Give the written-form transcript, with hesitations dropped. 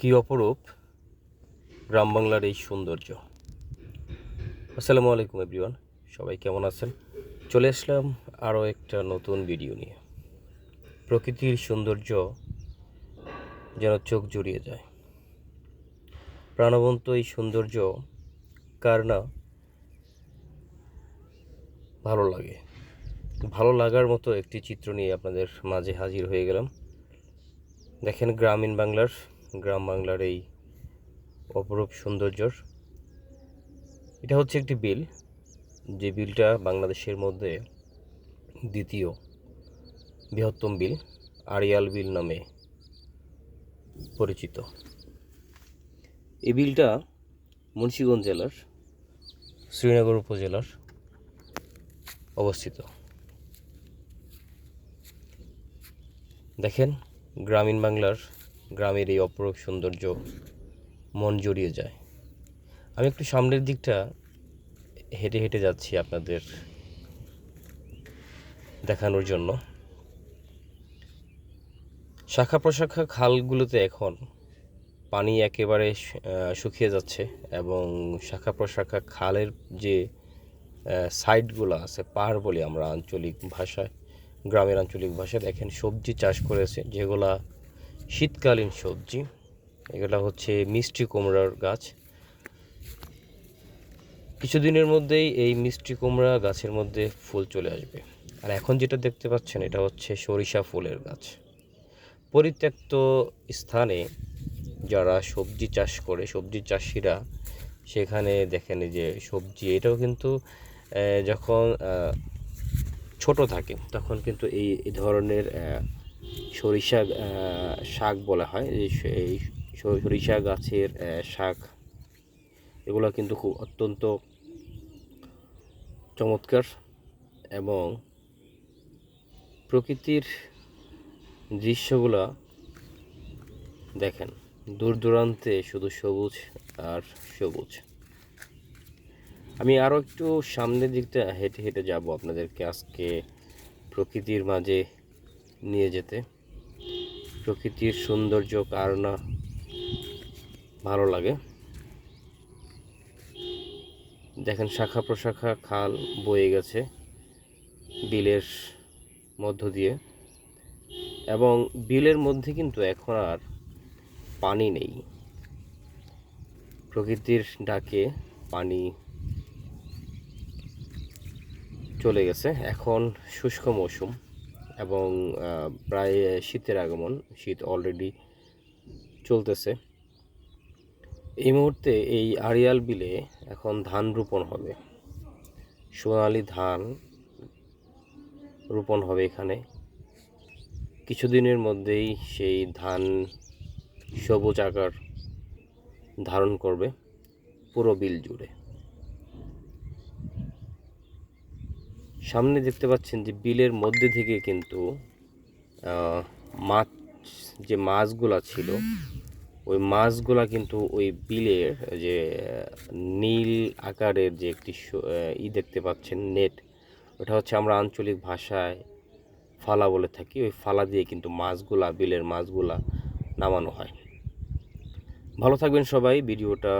কি অপরূপ গ্রাম বাংলার এই সৌন্দর্য। আসসালামু আলাইকুম এভরিওয়ান, সবাই কেমন আছেন? চলে আসলাম আরও একটা নতুন ভিডিও নিয়ে। প্রকৃতির সৌন্দর্য যেন চোখ জুড়িয়ে যায়। প্রাণবন্ত এই সৌন্দর্য কার না ভালো লাগে। ভালো লাগার মতো একটি চিত্র নিয়ে আপনাদের মাঝে হাজির হয়ে গেলাম। দেখেন গ্রাম বাংলার এই অপরূপ সৌন্দর্যর। এটা হচ্ছে একটি বিল, যে বিলটা বাংলাদেশের মধ্যে দ্বিতীয় বৃহত্তম বিল, আড়িয়াল বিল নামে পরিচিত। এই বিলটা মুন্সিগঞ্জ জেলার শ্রীনগর উপজেলার অবস্থিত। দেখেন গ্রামের এই অপরূপ সৌন্দর্য মন জড়িয়ে যায়। আমি একটু সামনের দিকটা হেঁটে হেঁটে যাচ্ছি আপনাদের দেখানোর জন্য। শাখা প্রশাখা খালগুলোতে এখন পানি একেবারে শুকিয়ে যাচ্ছে, এবং শাখা প্রশাখা খালের যে সাইডগুলো আছে, পাহাড় বলি আমরা গ্রামের আঞ্চলিক ভাষায়, দেখেন সবজি চাষ করেছে, যেগুলা শীতকালীন সবজি। এগুলা হচ্ছে মিষ্টি কুমড়ার গাছ। কিছুদিনের মধ্যেই এই মিষ্টি কুমড়া গাছের মধ্যে ফুল চলে আসবে। আর এখন যেটা দেখতে পাচ্ছেন, এটা হচ্ছে সরিষা ফুলের গাছ। পরিত্যক্ত স্থানে যারা সবজি চাষ করে, সবজি চাষিরা সেখানে দেখেন যে সবজি, এটাও কিন্তু যখন ছোট থাকে তখন কিন্তু এই ধরনের সরিষা শাক বলা হয়। এই সরিষা গাছের শাক, এগুলো কিন্তু খুব অত্যন্ত চমৎকার, এবং প্রকৃতির দৃশ্যগুলা দেখেন, দূর দূরান্তে শুধু সবুজ আর সবুজ। আমি আরও একটু সামনের দিকটা হেঁটে হেঁটে যাব আপনাদেরকে আজকে প্রকৃতির মাঝে নিয়ে যেতে। প্রকৃতির সৌন্দর্য কার না ভালো লাগে। দেখেন শাখা প্রশাখা খাল বয়ে গেছে বিলের মধ্য দিয়ে, এবং বিলের মধ্যে কিন্তু এখন আর পানি নেই। প্রকৃতির ডাকে পানি চলে গেছে। এখন শুষ্ক মৌসুম, এবং প্রায় শীতের আগমন, শীত অলরেডি চলতেছে। এই মুহূর্তে এই আড়িয়াল বিলে এখন ধান রোপণ হবে, সোনালি ধান রোপণ হবে এখানে। কিছুদিনের মধ্যেই সেই ধান সবুজ আকার ধারণ করবে পুরো বিল জুড়ে। সামনে দেখতে পাচ্ছেন যে বিলের মধ্যে থেকে কিন্তু মাছগুলা ছিল, ওই মাছগুলা কিন্তু ওই বিলের যে নীল আকারের যে একটি দেখতে পাচ্ছেন নেট, ওটা হচ্ছে আমরা আঞ্চলিক ভাষায় ফালা বলে থাকি। ওই ফালা দিয়ে কিন্তু বিলের মাছগুলা নামানো হয়। ভালো থাকবেন সবাই। ভিডিওটা